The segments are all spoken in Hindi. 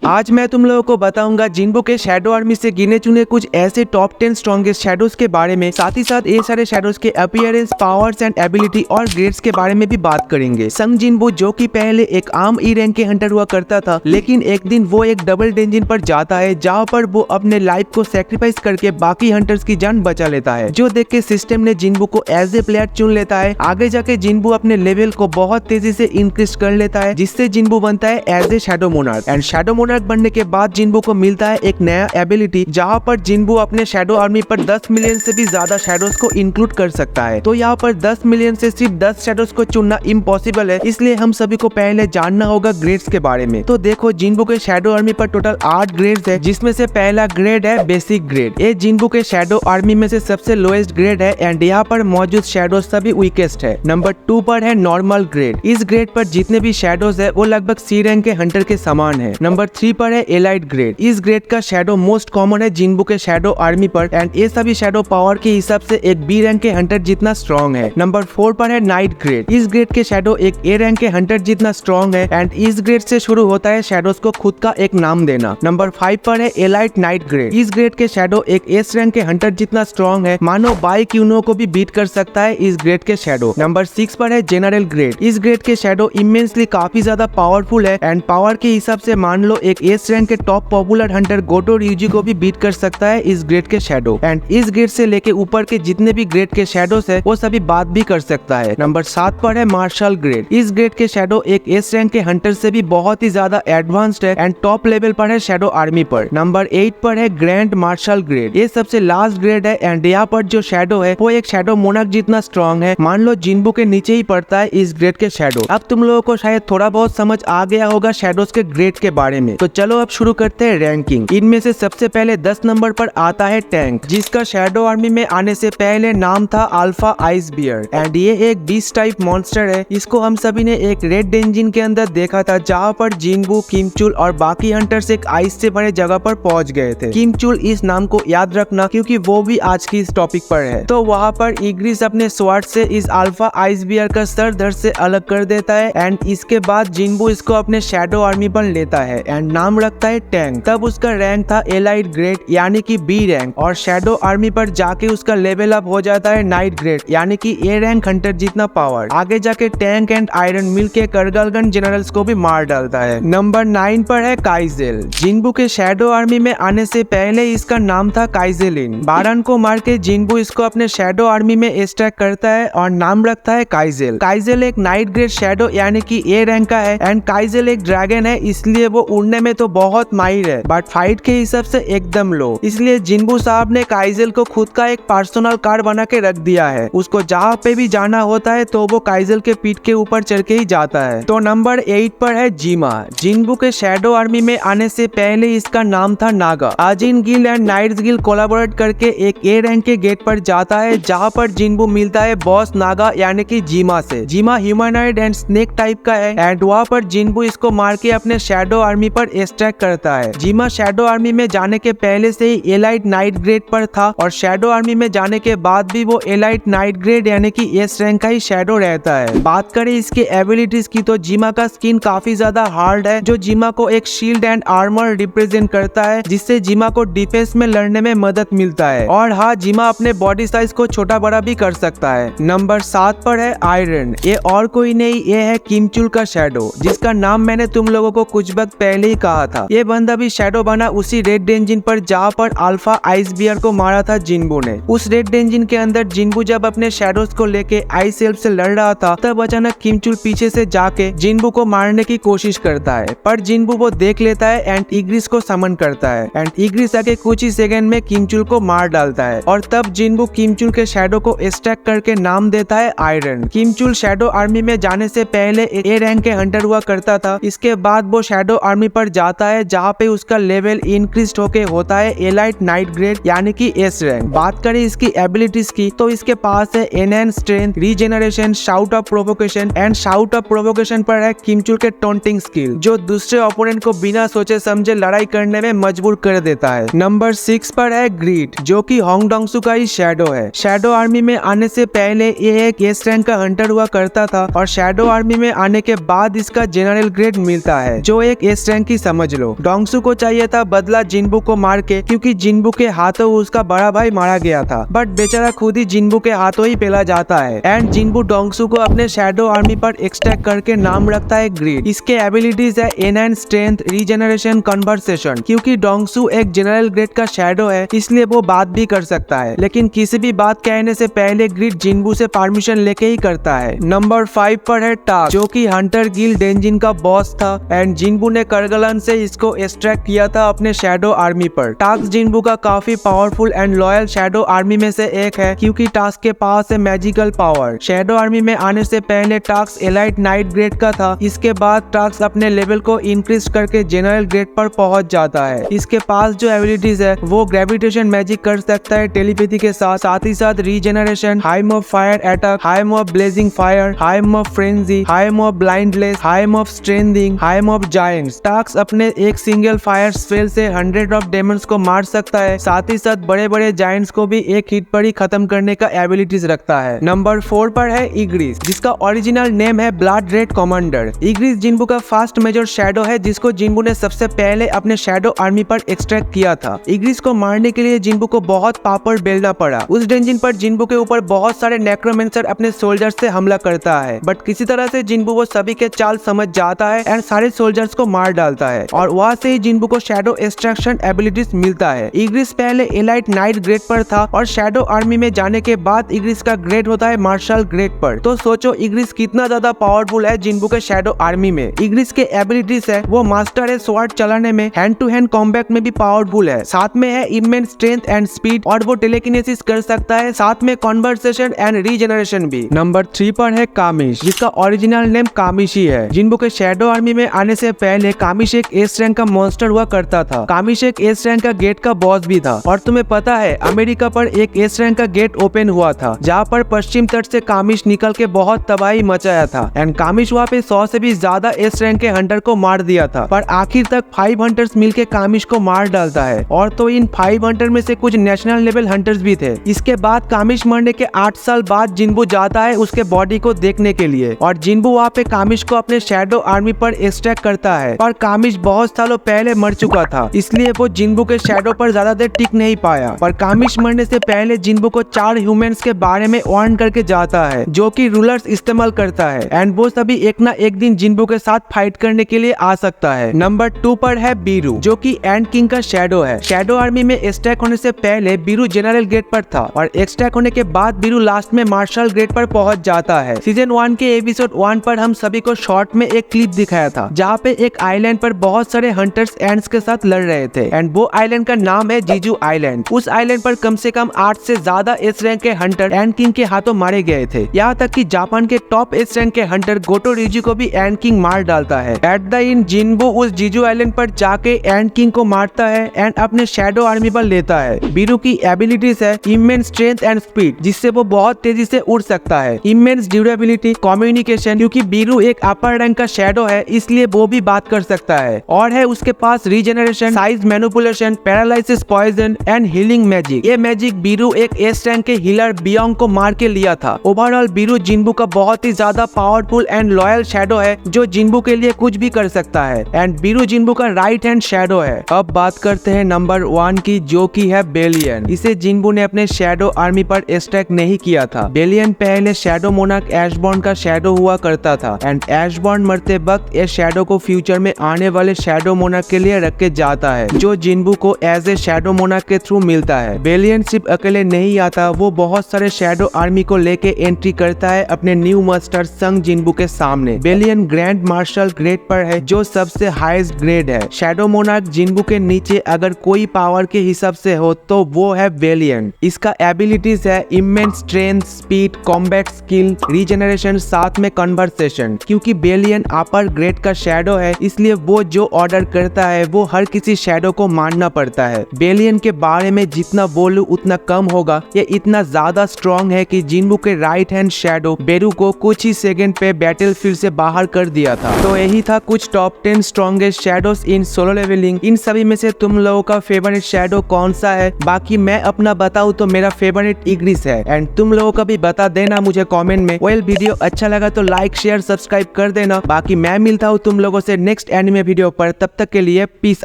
आज मैं तुम लोगों को बताऊंगा जिन्बू के शैडो आर्मी से गिने चुने कुछ ऐसे टॉप 10 स्ट्रॉन्गेस्ट शैडोज के बारे में, साथ ही साथ ये सारे शैडोज के अपीयरेंस, पावर्स एंड एबिलिटी और ग्रेड्स के बारे में भी बात करेंगे। संग जिन्बू जो कि पहले एक आम ई रैंक के हंटर हुआ करता था, लेकिन एक दिन वो एक डबल डेंजन पर जाता है जहाँ पर वो अपने लाइफ को सेक्रीफाइस करके बाकी हंटर्स की जान बचा लेता है, जो देख के सिस्टम ने जिन्बू को एज ए प्लेयर चुन लेता है। आगे जाके जिन्बू अपने लेवल को बहुत तेजी से इंक्रीज कर लेता है, जिससे जिन्बू बनता है as a shadow monarch. And shadow monarch बनने के बाद जिन्बू को मिलता है एक नया एबिलिटी, जहाँ पर जिन्बू अपने शैडो आर्मी पर 10 मिलियन से भी ज्यादा शैडोज को इंक्लूड कर सकता है। तो यहाँ पर 10 मिलियन से सिर्फ 10 शैडोज को चुनना इम्पॉसिबल है, इसलिए हम सभी को पहले जानना होगा ग्रेड्स के बारे में। तो देखो, जिन्बू के शैडो आर्मी पर टोटल 8 ग्रेड्स है, जिसमें से पहला ग्रेड है बेसिक ग्रेड। ये जिन्बू के शैडो आर्मी में से सबसे लोएस्ट ग्रेड है एंड यहाँ पर मौजूद शैडोज सभी वीकेस्ट है। नंबर 2 पर है नॉर्मल ग्रेड। इस ग्रेड पर जितने भी शैडोज है वो लगभग सी रैंक के हंटर के समान है। नंबर 3 पर है एलाइट ग्रेड। इस ग्रेड का शैडो मोस्ट कॉमन है जिन्बू के शैडो आर्मी पर एंड ये सभी शैडो पावर के हिसाब से एक बी रैंक के हंटर जितना स्ट्रॉन्ग है। नंबर 4 पर है नाइट ग्रेड। इस ग्रेड के शैडो एक ए रैंक के हंटर जितना स्ट्रॉन्ग है एंड इस ग्रेड से शुरू होता है शैडोज को खुद का एक नाम देना। नंबर 5 पर है एलाइट नाइट ग्रेड। इस ग्रेड के शैडो एक एस रैंक के हंटर जितना स्ट्रॉन्ग है, मानो बाई क्यूनो को भी बीट कर सकता है इस ग्रेड के शैडो। नंबर 6 पर है जनरल ग्रेड। इस ग्रेड के शैडो इमेंसली काफी ज्यादा पावरफुल है एंड पावर के हिसाब से मान लो एक एस रैंक के टॉप पॉपुलर हंटर गोटो ryuji को भी बीट कर सकता है इस ग्रेड के शैडो। एंड इस ग्रेड से लेके ऊपर के जितने भी ग्रेड के शैडोस है वो सभी बात भी कर सकता है। नंबर 7 पर है मार्शल ग्रेड। इस ग्रेड के शैडो एक एस रैंक के हंटर से भी बहुत ही ज्यादा एडवांस्ड है एंड टॉप लेवल पर है शैडो आर्मी पर। नंबर 8 पर है ग्रैंड मार्शल ग्रेड। ये सबसे लास्ट ग्रेड है एंड यहाँ पर जो शैडो है वो एक शैडो मोनार्क जितना स्ट्रॉन्ग है, मान लो जिन्बू के नीचे ही पड़ता है इस ग्रेड के शैडो। अब तुम लोगों को शायद थोड़ा बहुत समझ आ गया होगा शैडोज के ग्रेड के बारे में, तो चलो अब शुरू करते हैं रैंकिंग। इनमें से सबसे पहले 10 नंबर पर आता है टैंक, जिसका शैडो आर्मी में आने से पहले नाम था अल्फा आइस बियर एंड ये एक बीस्ट टाइप मॉन्स्टर है। इसको हम सभी ने एक रेड डेंजिन के अंदर देखा था, जहाँ पर जिन्बू, किमचुल और बाकी हंटर्स एक आइस से भरे जगह पर पहुंच गए थे। किमचुल इस नाम को याद रखना क्योंकि वो भी आज की इस टॉपिक पर है। तो वहाँ पर इग्रिस अपने स्वॉर्ड से इस अल्फा आइस बियर का सर धड़ से अलग कर देता है एंड इसके बाद जिन्बू इसको अपने शैडो आर्मी पर लेता है एंड नाम रखता है टैंक। तब उसका रैंक था एलाइट ग्रेड यानी कि बी रैंक और शैडो आर्मी पर जाके उसका लेवल अप हो जाता है नाइट ग्रेड यानी कि ए रैंक हंटर जितना पावर। आगे जाके टैंक एंड आयरन मिल के करगलगन जनरल्स को भी मार डालता है। नंबर 9 पर है काइजेल। जिन्बू के शैडो आर्मी में आने से पहले इसका नाम था काइजेलिन। बारन को मार के जिन्बू इसको अपने शैडो आर्मी में एक्सट्रैक्ट करता है और नाम रखता है काइजेल। काइजेल एक नाइट ग्रेड शैडो यानी कि ए रैंक का है एंड काइजेल एक ड्रैगन है, इसलिए वो उड़ने में तो बहुत माहिर है बट फाइट के हिसाब से एकदम लो। इसलिए जिन्बू साहब ने काइजेल को खुद का एक पर्सनल कार बना के रख दिया है। उसको जहाँ पे भी जाना होता है तो वो काइजेल के पीठ के ऊपर चढ़ के ही जाता है। तो नंबर 8 पर है जीमा। जिन्बू के शैडो आर्मी में आने से पहले इसका नाम था नागा। अजिन guild and knights guild collaborate करके एक ए रैंक के गेट पर जाता है, जहाँ पर जिन्बू मिलता है बॉस नागा यानी कि जीमा से। जीमा ह्यूमनॉइड एंड स्नेक टाइप का है एंड वहाँ पर जिन्बू इसको मार के अपने शैडो आर्मी पर एक्सट्रैक्ट करता है। जीमा शैडो आर्मी में जाने के पहले से ही एलाइट नाइट ग्रेड पर था और शैडो आर्मी में जाने के बाद भी वो एलाइट नाइट ग्रेड यानी कि एस रैंक का ही शैडो रहता है। बात करें इसके एबिलिटीज की तो जीमा का स्किन काफी ज्यादा हार्ड है, जो जीमा को एक शील्ड एंड आर्मर रिप्रेजेंट करता है, जिससे जीमा को डिफेंस में लड़ने में मदद मिलता है। और हाँ, जीमा अपने बॉडी साइज को छोटा बड़ा भी कर सकता है। नंबर 7 पर है आयरन। ये और कोई नहीं, ये है किमचुल का शैडो, जिसका नाम मैंने तुम लोगों को कुछ वक्त पहले ही कहा था। ये बंदा भी शैडो बना उसी रेड डेंजिन पर जहाँ पर अल्फा आइस बियर को मारा था जिन्बू ने। उस रेड डेंजिन के अंदर जिन्बू जब अपने शैडोज को लेके आइस एल्फ से लड़ रहा था, तब अचानक किमचुल पीछे से जाके जिन्बू को मारने की कोशिश करता है, पर जिन्बू वो देख लेता है एंड इग्रिस को समन करता है एंड इग्रिस आके कुछ ही सेकंड में किमचुल को मार डालता है और तब जिन्बू किमचुल के शैडो को एक्सट्रैक्ट करके नाम देता है आयरन। किमचुल शैडो आर्मी में जाने से पहले ए रैंक के हंटर हुआ करता था। इसके बाद वो शैडो आर्मी पर जाता है, जहाँ पे उसका लेवल इंक्रीज होके होता है एलाइट नाइट ग्रेड यानी कि एस रैंक। बात करें इसकी एबिलिटीज की तो इसके पास है enhance strength, regeneration, shout of provocation and shout of provocation पर है किमचुल के टॉन्टिंग स्किल, जो दूसरे ओपोनेंट को बिना सोचे समझे लड़ाई करने में मजबूर कर देता है। नंबर 6 पर है ग्रीट, जो कि होंगडोंगसू का ही शैडो है। शैडो आर्मी में आने से पहले ये एक एस रैंक का हंटर हुआ करता था और शैडो आर्मी में आने के बाद इसका जनरल ग्रेड मिलता है, जो एक एस रैंक की समझ लो। डोंगसू को चाहिए था बदला जिन्बू को मार के, क्योंकि जिन्बू के हाथों उसका बड़ा भाई मारा गया था, बट बेचारा खुद ही जिन्बू के हाथों ही पेला जाता है। एंड जिन्बू डोंगसू को अपने शैडो आर्मी पर एक्सट्रैक्ट करके नाम रखता है ग्रिड। इसके एबिलिटीज है एनहांस स्ट्रेंथ, रीजनरेशन, कन्वर्सेशन। क्योंकि डोंगसू एक जनरल ग्रेड का शैडो है, इसलिए वो बात भी कर सकता है, लेकिन किसी भी बात कहने से पहले ग्रिड जिन्बू से परमिशन लेके ही करता है। नंबर 5 पर है टास्क, जो कि हंटर गिल डेंजिन का बॉस था एंड जिन्बू ने करगलन से इसको एक्सट्रैक्ट किया था अपने शैडो आर्मी पर। टास्क जिन्बू का काफी powerful and loyal shadow army में से एक है, क्योंकि टास्क के पास है मैजिकल पावर। शैडो आर्मी में आने से पहले टास्क एलाइट नाइट ग्रेड का था। इसके बाद टास्क अपने लेवल को इंक्रीज करके जनरल ग्रेड पर पहुंच जाता है। इसके पास जो एबिलिटीज है वो ग्रेविटेशन मैजिक कर सकता है टेलीपैथी के साथ ही साथ regeneration, high mob fire attack, high mob blazing fire, high mob frenzy, high mob blindless, high mob strengthening, high mob giants. Task अपने एक सिंगल फायर स्पेल से 100 ऑफ डेमन्स को मार सकता है, साथ ही साथ बड़े बड़े जायंट्स को भी एक हिट पर ही खत्म करने का एबिलिटीज रखता है। नंबर 4 पर है इग्रिस, जिसका ओरिजिनल नेम है ब्लड रेड कमांडर। इग्रिस जिन्बू का फर्स्ट मेजर शैडो है, जिसको जिन्बू ने सबसे पहले अपने शैडो आर्मी पर एक्सट्रैक्ट किया था। इग्रिस को मारने के लिए जिन्बू को बहुत पावर बेलना पड़ा। उस डेंजिन पर जिन्बू के ऊपर बहुत सारे नेक्रोमेंसर अपने सोल्जर्स से हमला करता है, बट किसी तरह से जिन्बू वो सभी के चाल समझ जाता है एंड सारे सोल्जर्स को मार डालता है, और वहाँ से ही जिन्बू को शैडो एक्सट्रैक्शन एबिलिटीज मिलता है। इग्रिस पहले एलाइट नाइट ग्रेड पर था और शैडो आर्मी में जाने के बाद इग्रिस का ग्रेड होता है मार्शल ग्रेड पर। तो सोचो इग्रिस कितना ज्यादा पावरफुल है जिन्बू के शैडो आर्मी में। इग्रिस के एबिलिटीज है वो मास्टर है स्वॉर्ड चलाने में, हैंड टू हैंड कॉम्बैट में भी पावरफुल है, साथ में है इमेंस स्ट्रेंथ एंड स्पीड, और वो टेलीकिनेसिस कर सकता है, साथ में कन्वर्सेशन एंड रीजनरेशन भी। नंबर 3 पर है कामिश, जिसका ओरिजिनल नेम कामिशी है। जिन्बू के शैडो आर्मी में आने से पहले कामिश एक एस रैंक का मॉन्स्टर हुआ करता था। कामिश एक एस रैंक का गेट का बॉस भी था, और तुम्हें पता है अमेरिका पर एक एस रैंक का गेट ओपन हुआ था, जहाँ पर पश्चिम तट से कामिश निकल के बहुत तबाही मचाया था एंड कामिश वहाँ पे 100 से भी ज्यादा एस रैंक के हंटर को मार दिया था, पर आखिर तक 5 हंटर्स मिलके कामिश को मार डालता है, और तो इन 5 हंटर में से कुछ नेशनल लेवल हंटर्स भी थे। इसके बाद कामिश मरने के 8 साल बाद जिन्बू जाता है उसके बॉडी को देखने के लिए, और जिन्बू वहाँ पे कामिश को अपने शैडो आर्मी पर एक्सट्रैक्ट करता है, पर कामिश बहुत सालों पहले मर चुका था, इसलिए वो जिन्बू के शैडो पर ज्यादा देर टिक नहीं पाया। पर कामिश मरने से पहले जिन्बू को 4 ह्यूमंस के बारे में वार्न करके जाता है, जो कि रूलर्स इस्तेमाल करता है, एंड वो सभी एक ना एक दिन जिन्बू के साथ फाइट करने के लिए आ सकता है। नंबर 2 पर है बीरू, जो कि एंड किंग का शैडो है। शैडो आर्मी में एक्सट्रैक्ट होने से पहले बीरू जनरल ग्रेड पर था, और एक्सट्रैक्ट होने के बाद बीरू लास्ट में मार्शल ग्रेड पर पहुंच जाता है। सीजन 1 के एपिसोड 1 पर हम सभी को शॉर्ट में एक क्लिप दिखाया था, जहाँ पे एक आइलैंड पर बहुत सारे हंटर्स एंड्स के साथ लड़ रहे थे, एंड वो आइलैंड का नाम है जीजू आइलैंड। उस आइलैंड पर कम से कम 8 से ज्यादा एस रैंक के हंटर एंड किंग के हाथों मारे गए थे। यहाँ तक कि जापान के टॉप एस रैंक के हंटर गोटो रिजू को भी एंड किंग मार डालता है। एट द एंड जिन्बू उस जीजू आइलैंड पर जाके एंड किंग को मारता है एंड अपने शैडो आर्मी पर लेता है। बीरू की एबिलिटीज है इमेंस स्ट्रेंथ एंड स्पीड, जिससे वो बहुत तेजी से उड़ सकता है, इमेंस ड्यूरेबिलिटी, कम्युनिकेशन, क्योंकि बीरू एक अपर रैंक का शैडो है इसलिए वो भी बात कर सकता है, और है उसके पास regeneration, size manipulation, paralysis, poison and healing magic. ये मैजिक बीरू एक एस रैंक के हीलर बियोंग को मार के लिया था। ओवरऑल बीरू जिन्बू का बहुत ही ज्यादा पावरफुल एंड लॉयल शैडो है, जो जिन्बू के लिए कुछ भी कर सकता है, एंड बीरू जिन्बू का राइट हैंड शैडो है। अब बात करते हैं नंबर 1 की, जो की है बेलियन। इसे जिन्बू ने अपने शैडो आर्मी पर एक्सट्रैक्ट नहीं किया था। बेलियन पहले शैडो मोनार्क ऐशबॉर्न का शैडो हुआ करता था, एंड ऐशबॉर्न मरते वक्त इस शैडो को फ्यूचर में आने वाले शैडो मोनार्क के लिए रख के जाता है, जो जिन्बू को एज ए शैडो मोनार्क के थ्रू मिलता है। बेलियन सिर्फ अकेले नहीं आता, वो बहुत सारे शैडो आर्मी को लेके एंट्री करता है अपने न्यू मास्टर संग जिन्बू के सामने। बेलियन ग्रैंड मार्शल ग्रेड पर है, जो सबसे हाईएस्ट ग्रेड है। शैडो मोनार्क जिन्बू के नीचे अगर कोई पावर के हिसाब से हो तो वो है बेलियन। इसका एबिलिटीज है immense strength, speed, combat skill, regeneration, साथ में कन्वर्सेशन। क्योंकि बेलियन अपर ग्रेड का शैडो है, इसलिए वो जो ऑर्डर करता है वो हर किसी शैडो को मानना पड़ता है। बेलियन के बारे में जितना बोलूं उतना कम होगा। ये इतना ज्यादा स्ट्रॉन्ग है कि जिन्बू के राइट हैंड शैडो बेरू को कुछ ही सेकंड पे बैटलफील्ड से बाहर कर दिया था। तो यही था कुछ टॉप 10 स्ट्रॉन्गेस्ट शैडोज इन सोलो लेवलिंग। इन सभी में से तुम लोगों का फेवरेट शैडो कौन सा है? बाकी मैं अपना बताऊं तो मेरा फेवरेट इग्रिस है, एंड तुम लोगों का भी बता देना मुझे कमेंट में। वीडियो अच्छा लगा तो लाइक, शेयर, सब्सक्राइब कर देना। बाकी मैं मिलता हूँ तुम लोगों से नेक्स्ट एनिमे वीडियो पर, तब तक के लिए पीस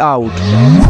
आउट।